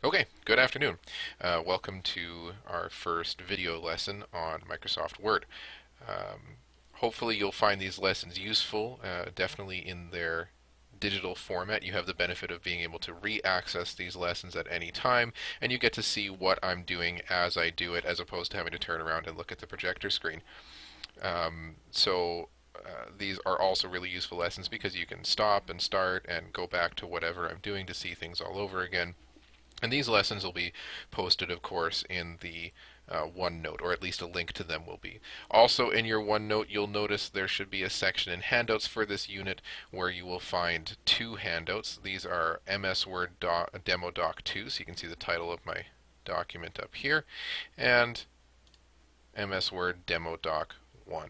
Okay, good afternoon. Welcome to our first video lesson on Microsoft Word. Hopefully you'll find these lessons useful, definitely in their digital format. You have the benefit of being able to re-access these lessons at any time, and you get to see what I'm doing as I do it, as opposed to having to turn around and look at the projector screen. These are also really useful lessons because you can stop and start and go back to whatever I'm doing to see things all over again. And these lessons will be posted, of course, in the OneNote, or at least a link to them will be. Also, in your OneNote, you'll notice there should be a section in Handouts for this unit where you will find two handouts. These are MS Word Demo Doc 2, so you can see the title of my document up here, and MS Word Demo Doc 1.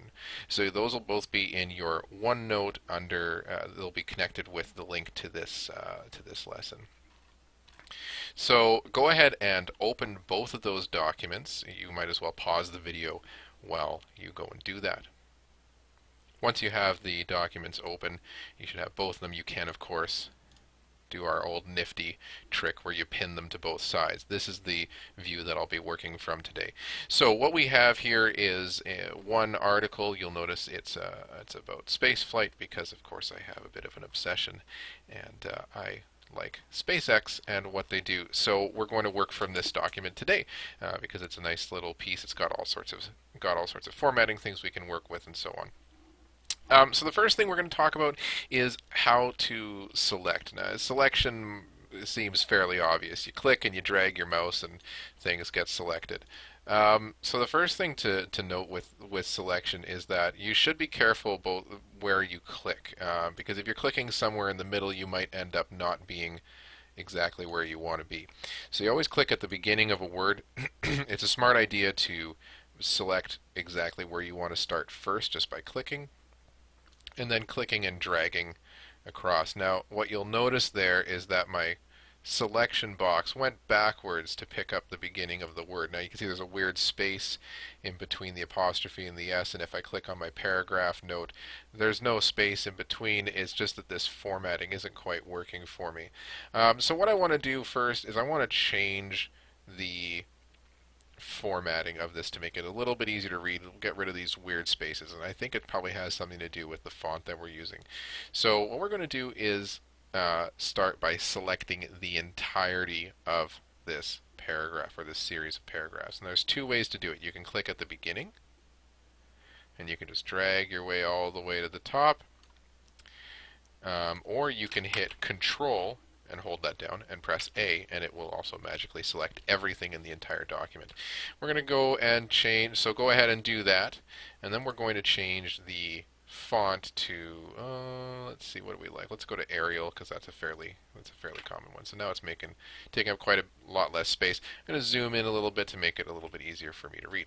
So those will both be in your OneNote under, they'll be connected with the link to this lesson. So go ahead and open both of those documents. You might as well pause the video while you go and do that. Once you have the documents open, you should have both of them. You can, of course, do our old nifty trick where you pin them to both sides. This is the view that I'll be working from today. So what we have here is one article. You'll notice it's about spaceflight because, of course, I have a bit of an obsession, and I like SpaceX and what they do. So we're going to work from this document today because it's a nice little piece. It's got all sorts of formatting things we can work with and so on. So the first thing we're going to talk about is how to select. Now, selection seems fairly obvious. You click and you drag your mouse and things get selected. So the first thing to note with selection is that you should be careful both where you click, because if you're clicking somewhere in the middle, you might end up not being exactly where you want to be. So you always click at the beginning of a word. It's a smart idea to select exactly where you want to start first just by clicking, and then clicking and dragging across. Now, what you'll notice there is that my selection box went backwards to pick up the beginning of the word. Now you can see there's a weird space in between the apostrophe and the S, and if I click on my paragraph note, there's no space in between. It's just that this formatting isn't quite working for me. So what I want to do first is I want to change the formatting of this to make it a little bit easier to read. We'll get rid of these weird spaces, and I think it probably has something to do with the font that we're using. So what we're going to do is start by selecting the entirety of this paragraph or this series of paragraphs. And there's two ways to do it. You can click at the beginning, and you can just drag your way all the way to the top, or you can hit Control and hold that down and press A, and it will also magically select everything in the entire document. We're going to go and change, so go ahead and do that, and then we're going to change the font to, let's see, what do we like? Let's go to Arial because that's a fairly common one. So now it's taking up quite a lot less space. I'm going to zoom in a little bit to make it a little bit easier for me to read.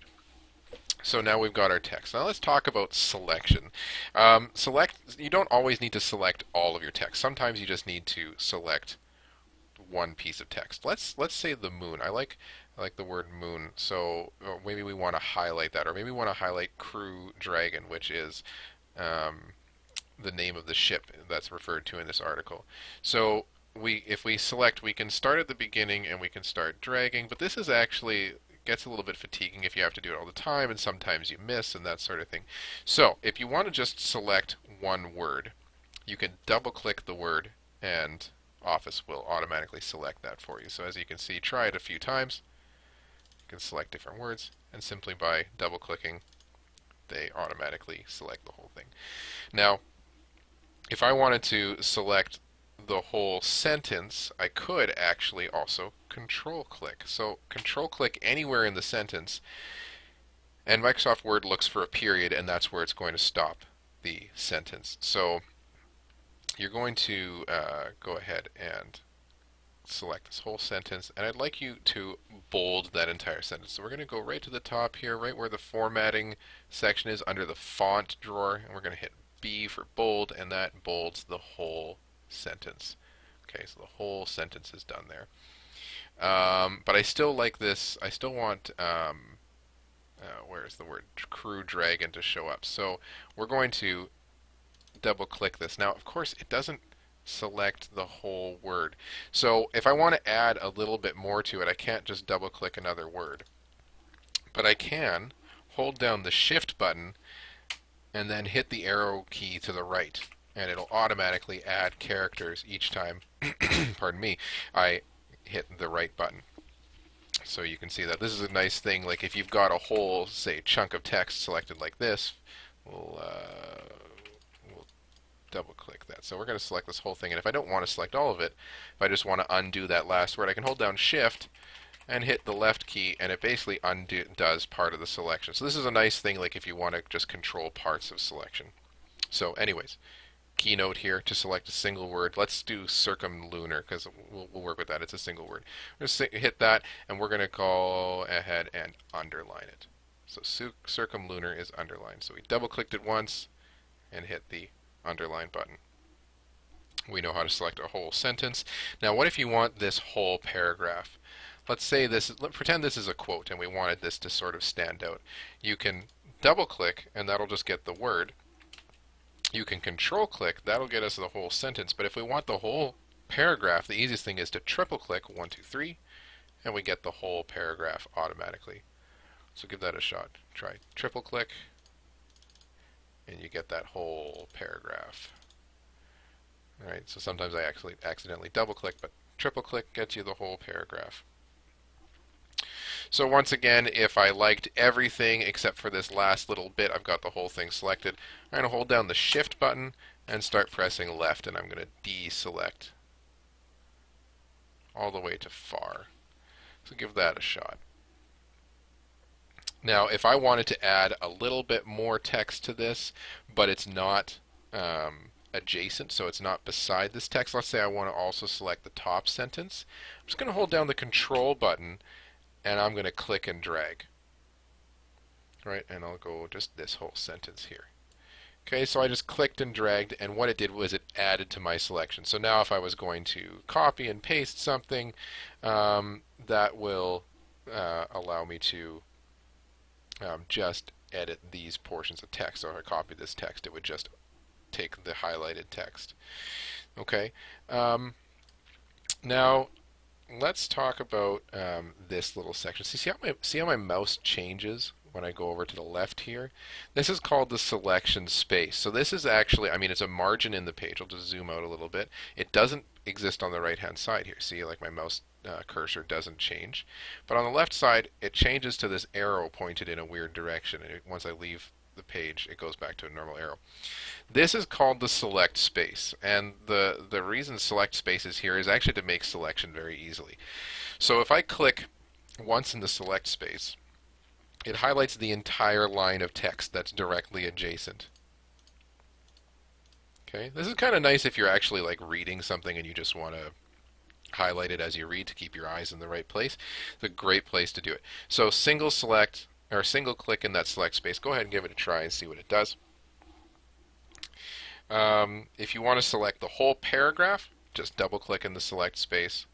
So now we've got our text. Now let's talk about selection. You don't always need to select all of your text. Sometimes you just need to select one piece of text. Let's say the moon. I like the word moon, so maybe we want to highlight that, or maybe we want to highlight Crew Dragon, which is the name of the ship that's referred to in this article. So if we select, we can start at the beginning and we can start dragging, but this is actually gets a little bit fatiguing if you have to do it all the time, and sometimes you miss and that sort of thing. So if you want to just select one word, you can double click the word and Office will automatically select that for you. So as you can see, try it a few times. You can select different words, and simply by double clicking they automatically select the whole thing. Now, if I wanted to select the whole sentence, I could actually also control click. So control click anywhere in the sentence, and Microsoft Word looks for a period, and that's where it's going to stop the sentence. So you're going to go ahead and select this whole sentence, and I'd like you to bold that entire sentence. So we're going to go right to the top here, right where the formatting section is, under the font drawer, and we're going to hit B for bold, and that bolds the whole sentence. Okay, so the whole sentence is done there. But I still like this. I still want where's the word Crew Dragon to show up. So we're going to double click this. Now, of course, it doesn't select the whole word. So if I want to add a little bit more to it, I can't just double click another word. But I can hold down the Shift button and then hit the arrow key to the right. And it'll automatically add characters each time, pardon me, I hit the right button. So you can see that this is a nice thing. Like if you've got a whole, say, chunk of text selected like this, we'll double click that. So we're going to select this whole thing. And if I don't want to select all of it, if I just want to undo that last word, I can hold down Shift and hit the left key, and it basically undoes part of the selection. So this is a nice thing, like if you want to just control parts of selection. So anyways, keynote here to select a single word. Let's do circumlunar because we'll work with that. It's a single word. Just hit that, and we're going to go ahead and underline it. So circumlunar is underlined. So we double clicked it once and hit the underline button. We know how to select a whole sentence. Now what if you want this whole paragraph? Let's say pretend this is a quote and we wanted this to sort of stand out. You can double click and that'll just get the word. You can control click, that'll get us the whole sentence. But if we want the whole paragraph, the easiest thing is to triple click 1, 2, 3, and we get the whole paragraph automatically. So give that a shot. Try triple click, and you get that whole paragraph. Alright, so sometimes I actually accidentally double click, but triple click gets you the whole paragraph. So once again, if I liked everything except for this last little bit, I've got the whole thing selected. I'm going to hold down the Shift button and start pressing left, and I'm going to deselect all the way to far. So give that a shot. Now, if I wanted to add a little bit more text to this, but it's not adjacent, so it's not beside this text, let's say I want to also select the top sentence, I'm just going to hold down the Control button and I'm going to click and drag. Right, and I'll go just this whole sentence here. Okay, so I just clicked and dragged, and what it did was it added to my selection. So now if I was going to copy and paste something, that will allow me to just edit these portions of text. So if I copy this text, it would just take the highlighted text. Okay, now let's talk about this little section. See how my mouse changes when I go over to the left here? This is called the selection space. So this is actually, I mean, it's a margin in the page. I'll just zoom out a little bit. It doesn't exist on the right hand side here. See, like my mouse cursor doesn't change. But on the left side, it changes to this arrow pointed in a weird direction. And once I leave the page, it goes back to a normal arrow. This is called the select space, and the reason select space is here is actually to make selection very easily. So if I click once in the select space, it highlights the entire line of text that's directly adjacent. Okay, this is kind of nice if you're actually like reading something and you just want to highlight it as you read to keep your eyes in the right place. It's a great place to do it. So single select or single click in that select space. Go ahead and give it a try and see what it does. If you want to select the whole paragraph, just double click in the select space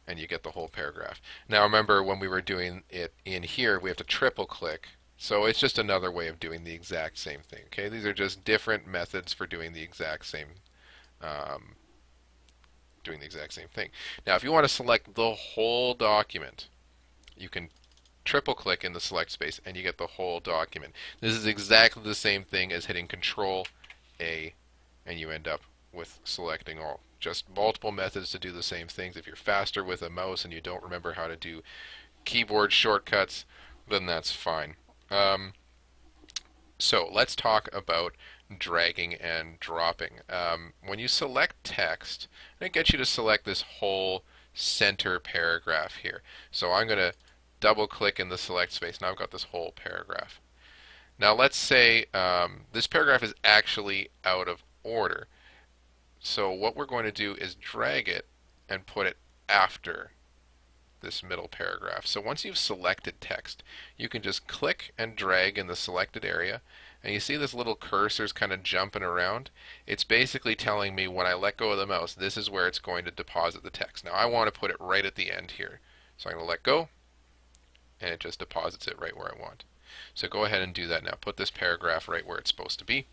and you get the whole paragraph. Now remember, when we were doing it in here, we have to triple click. So it's just another way of doing the exact same thing. Okay, these are just different methods for doing the exact same thing. Now if you want to select the whole document, you can triple click in the select space and you get the whole document. This is exactly the same thing as hitting Control A and you end up with selecting all. Just multiple methods to do the same things. If you're faster with a mouse and you don't remember how to do keyboard shortcuts, then that's fine. So let's talk about dragging and dropping. When you select text, it gets you to select this whole center paragraph here. So I'm going to double click in the select space. Now I've got this whole paragraph. Now let's say this paragraph is actually out of order. So what we're going to do is drag it and put it after this middle paragraph. So once you've selected text, you can just click and drag in the selected area, and you see this little cursor's kind of jumping around. It's basically telling me when I let go of the mouse, this is where it's going to deposit the text. Now I want to put it right at the end here. So I'm going to let go, and it just deposits it right where I want. So go ahead and do that now. Put this paragraph right where it's supposed to be.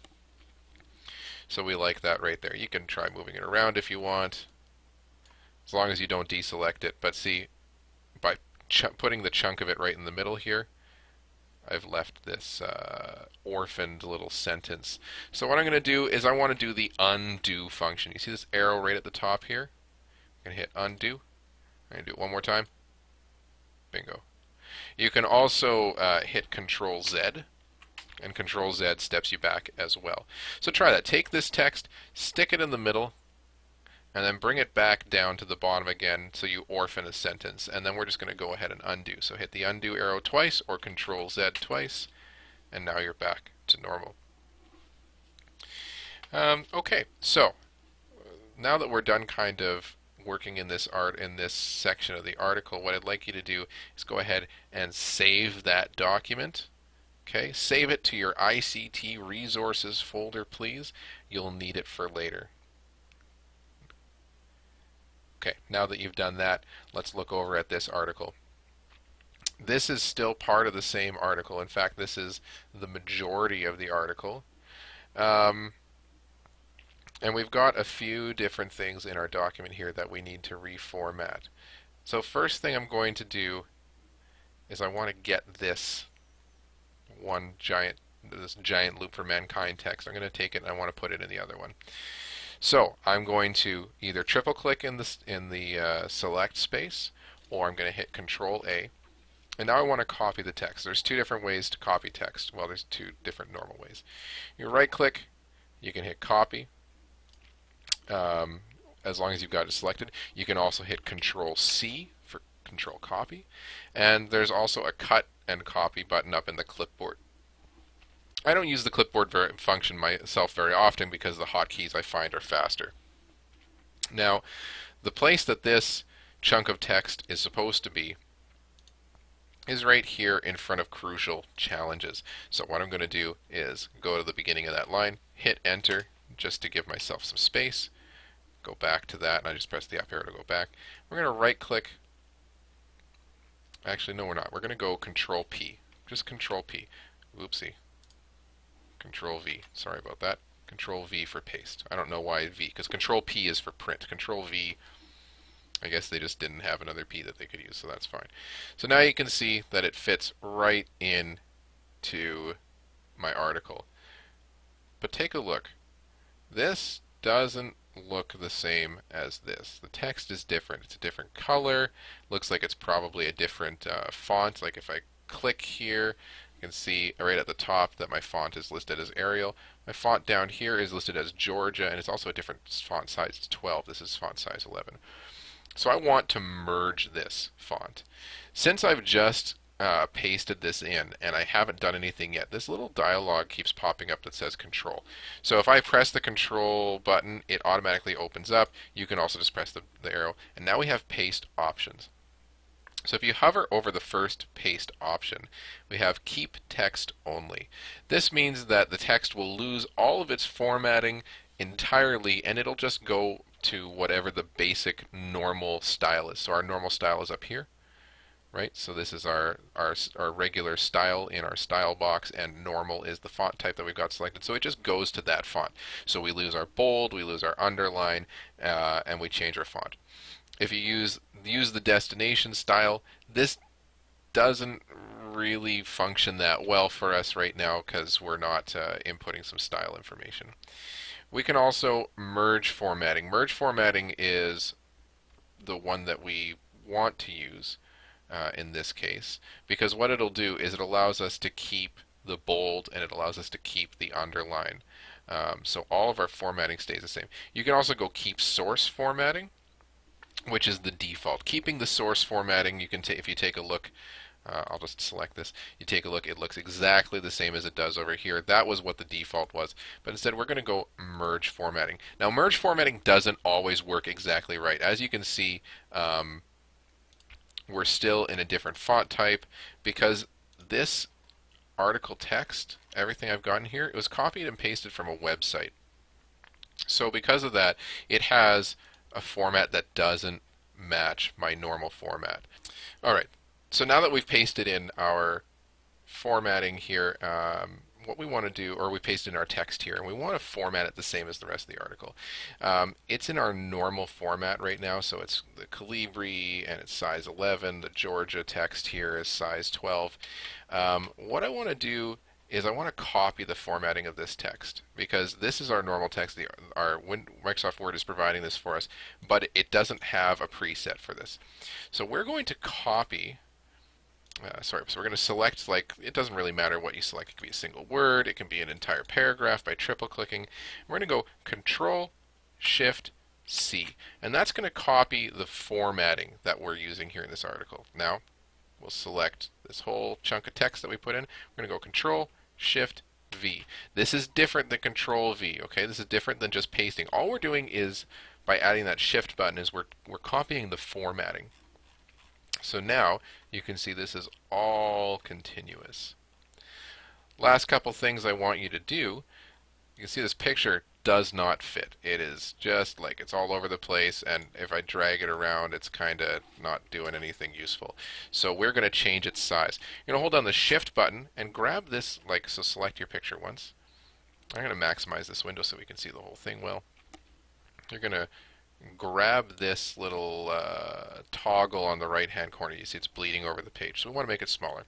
So we like that right there. You can try moving it around if you want, as long as you don't deselect it. But see, by putting the chunk of it right in the middle here, I've left this orphaned little sentence. So what I'm going to do is I want to do the undo function. You see this arrow right at the top here? I'm going to hit undo. I'm going to do it one more time. Bingo. You can also hit Control Z, and Control Z steps you back as well. So try that. Take this text, stick it in the middle, and then bring it back down to the bottom again so you orphan a sentence. And then we're just going to go ahead and undo. So hit the undo arrow twice or Control Z twice, and now you're back to normal. Okay, so now that we're done kind of working in this section of the article, what I'd like you to do is go ahead and save that document. Okay, save it to your ICT resources folder, please. You'll need it for later. Okay, now that you've done that, let's look over at this article. This is still part of the same article. In fact, this is the majority of the article. And we've got a few different things in our document here that we need to reformat. So first thing I'm going to do is I want to get this giant loop for mankind text. I'm going to take it and I want to put it in the other one. So I'm going to either triple click in the select space, or I'm going to hit Control A. And now I want to copy the text. There's two different ways to copy text. Well, there's two different normal ways. You right click, you can hit copy. As long as you've got it selected. You can also hit Control C for Control Copy. And there's also a cut and copy button up in the clipboard. I don't use the clipboard function myself very often because the hotkeys I find are faster. Now, the place that this chunk of text is supposed to be is right here in front of crucial challenges. So what I'm going to do is go to the beginning of that line, hit enter just to give myself some space, go back to that, and I just press the up arrow to go back. We're going to right click. Actually, no, we're not. We're going to go Control P. Just Control P. Oopsie. Control V. Sorry about that. Control V for paste. I don't know why V, because Control P is for print. Control V, I guess they just didn't have another P that they could use, so that's fine. So now you can see that it fits right into my article. But take a look. This doesn't look the same as this. The text is different. It's a different color. Looks like it's probably a different font. Like if I click here, you can see right at the top that my font is listed as Arial. My font down here is listed as Georgia, and it's also a different font size. It's 12. This is font size 11. So I want to merge this font. Since I've just pasted this in and I haven't done anything yet, this little dialog keeps popping up that says Control. So if I press the Control button, it automatically opens up. You can also just press the arrow, and now we have paste options. So if you hover over the first paste option, we have keep text only. This means that the text will lose all of its formatting entirely, and it'll just go to whatever the basic normal style is. So our normal style is up here, right? So this is our regular style in our style box, and normal is the font type that we've got selected. So it just goes to that font. So we lose our bold, we lose our underline, and we change our font. If you use the destination style, this doesn't really function that well for us right now because we're not inputting some style information. We can also merge formatting. Merge formatting is the one that we want to use in this case, because what it'll do is it allows us to keep the bold and it allows us to keep the underline. So all of our formatting stays the same. You can also go keep source formatting, which is the default. Keeping the source formatting, you can if you take a look, I'll just select this. You take a look, it looks exactly the same as it does over here. That was what the default was. But instead, we're going to go merge formatting. Now, merge formatting doesn't always work exactly right. As you can see, we're still in a different font type because this article text, everything I've gotten here, it was copied and pasted from a website. So because of that, it has a format that doesn't match my normal format. Alright, so now that we've pasted in our formatting here, what we want to do, or we paste in our text here, and we want to format it the same as the rest of the article. It's in our normal format right now, so it's the Calibri, and it's size 11. The Georgia text here is size 12. What I want to do is I want to copy the formatting of this text, because this is our normal text. Microsoft Word is providing this for us, but it doesn't have a preset for this. So we're going to copy. So we're going to select, like, it doesn't really matter what you select. It can be a single word, it can be an entire paragraph by triple clicking. We're going to go Control Shift C, and that's going to copy the formatting that we're using here in this article. Now we'll select this whole chunk of text that we put in. We're going to go Control Shift V. This is different than Control V. Okay, this is different than just pasting. All we're doing is, by adding that Shift button, is we're copying the formatting. So now you can see this is all continuous. Last couple things I want you to do. You can see this picture does not fit. It is just like it's all over the place, and if I drag it around, it's kind of not doing anything useful. So we're going to change its size. You're going to hold down the Shift button and grab this, so select your picture once. I'm going to maximize this window so we can see the whole thing well. You're going to grab this little toggle on the right hand corner. You see it's bleeding over the page, so we want to make it smaller.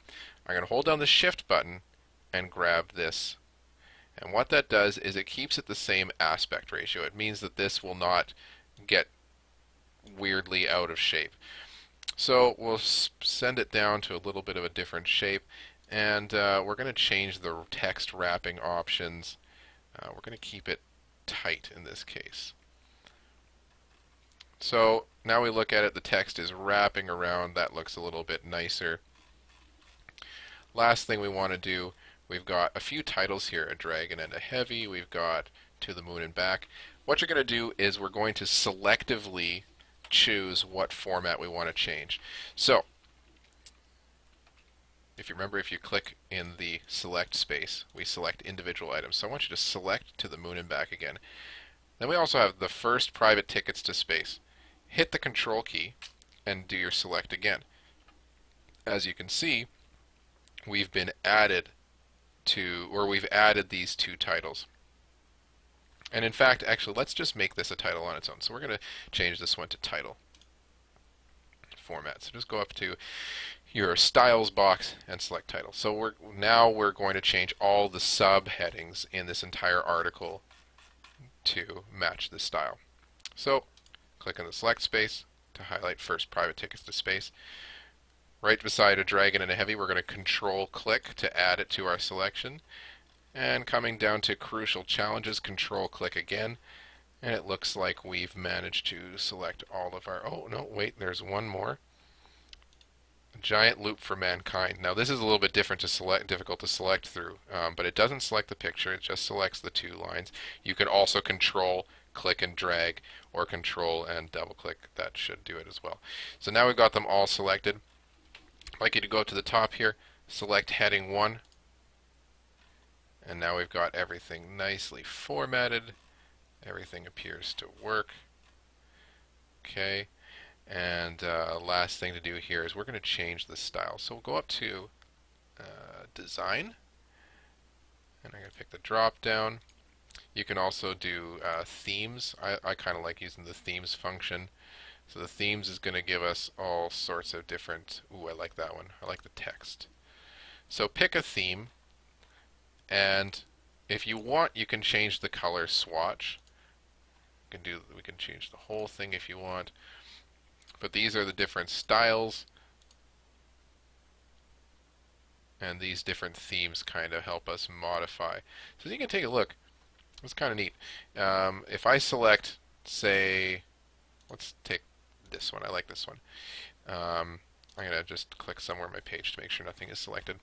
I'm going to hold down the Shift button and grab this, and what that does is it keeps it the same aspect ratio. It means that this will not get weirdly out of shape. So we'll send it down to a little bit of a different shape, and we're going to change the text wrapping options. We're going to keep it tight in this case. So now we look at it, the text is wrapping around. That looks a little bit nicer. Last thing we want to do, we've got a few titles here, a dragon and a heavy. We've got To the Moon and Back. What you're going to do is we're going to selectively choose what format we want to change. So if you remember, if you click in the select space, we select individual items. So I want you to select To the Moon and Back again. Then we also have the first private tickets to space. Hit the Control key and do your select again. As you can see, we've added these two titles. And in fact, actually, let's just make this a title on its own. So we're going to change this one to title format. So just go up to your styles box and select title. So we're going to change all the subheadings in this entire article to match the style. So click on the select space to highlight first private tickets to space. Right beside a dragon and a heavy, we're going to Control click to add it to our selection. And coming down to crucial challenges, Control click again. And it looks like we've managed to select all of our... Oh, no, wait, there's one more. Giant loop for mankind. Now this is a little bit difficult to select through, but it doesn't select the picture, it just selects the two lines. You can also Control click and drag, or Control and double click. That should do it as well. So now we've got them all selected. I'd like you to go to the top here, select heading 1, and now we've got everything nicely formatted. Everything appears to work. Okay. And last thing to do here is we're going to change the style. So we'll go up to Design, and I'm going to pick the drop down. You can also do themes. I kind of like using the themes function. So the themes is going to give us all sorts of different... Ooh, I like that one. I like the text. So pick a theme, and if you want, you can change the color swatch. We can change the whole thing if you want. But these are the different styles, and these different themes kind of help us modify. So you can take a look. It's kind of neat. If I select, say, let's take this one. I like this one. I'm going to just click somewhere on my page to make sure nothing is selected.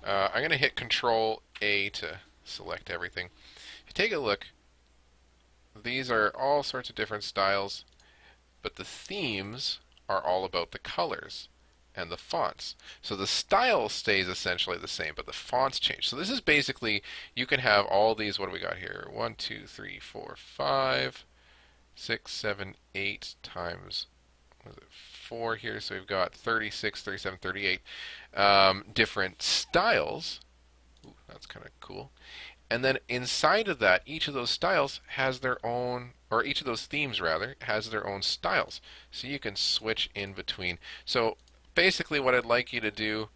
I'm going to hit Control A to select everything. If you take a look, these are all sorts of different styles. But the themes are all about the colors and the fonts. So the style stays essentially the same, but the fonts change. So this is basically, you can have all these, what do we got here? 1, 2, 3, 4, 5, 6, 7, 8 times, what is it, 4 here. So we've got 36, 37, 38 different styles Ooh, that's kind of cool. And then inside of that, each of those styles has their own, or each of those themes rather, has their own styles. So you can switch in between. So basically what I'd like you to do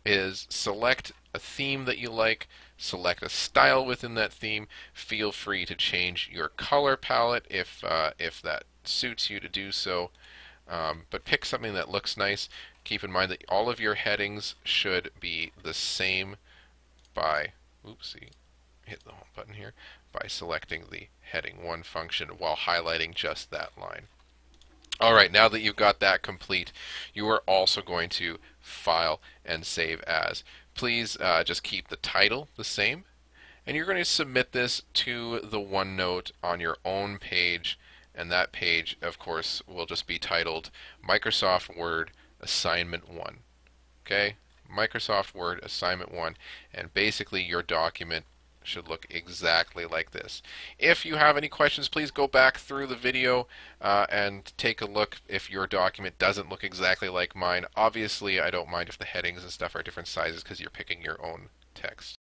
is select a theme that you like, select a style within that theme. Feel free to change your color palette if that suits you to do so. But pick something that looks nice. Keep in mind that all of your headings should be the same by, oopsie, hit the home button here, by selecting the heading 1 function while highlighting just that line. Alright, now that you've got that complete, you are also going to File and Save As. Please just keep the title the same, and you're going to submit this to the OneNote on your own page, and that page, of course, will just be titled Microsoft Word Assignment 1. Okay? Microsoft Word Assignment 1, and basically your document should look exactly like this. If you have any questions, please go back through the video and take a look if your document doesn't look exactly like mine. Obviously, I don't mind if the headings and stuff are different sizes because you're picking your own text.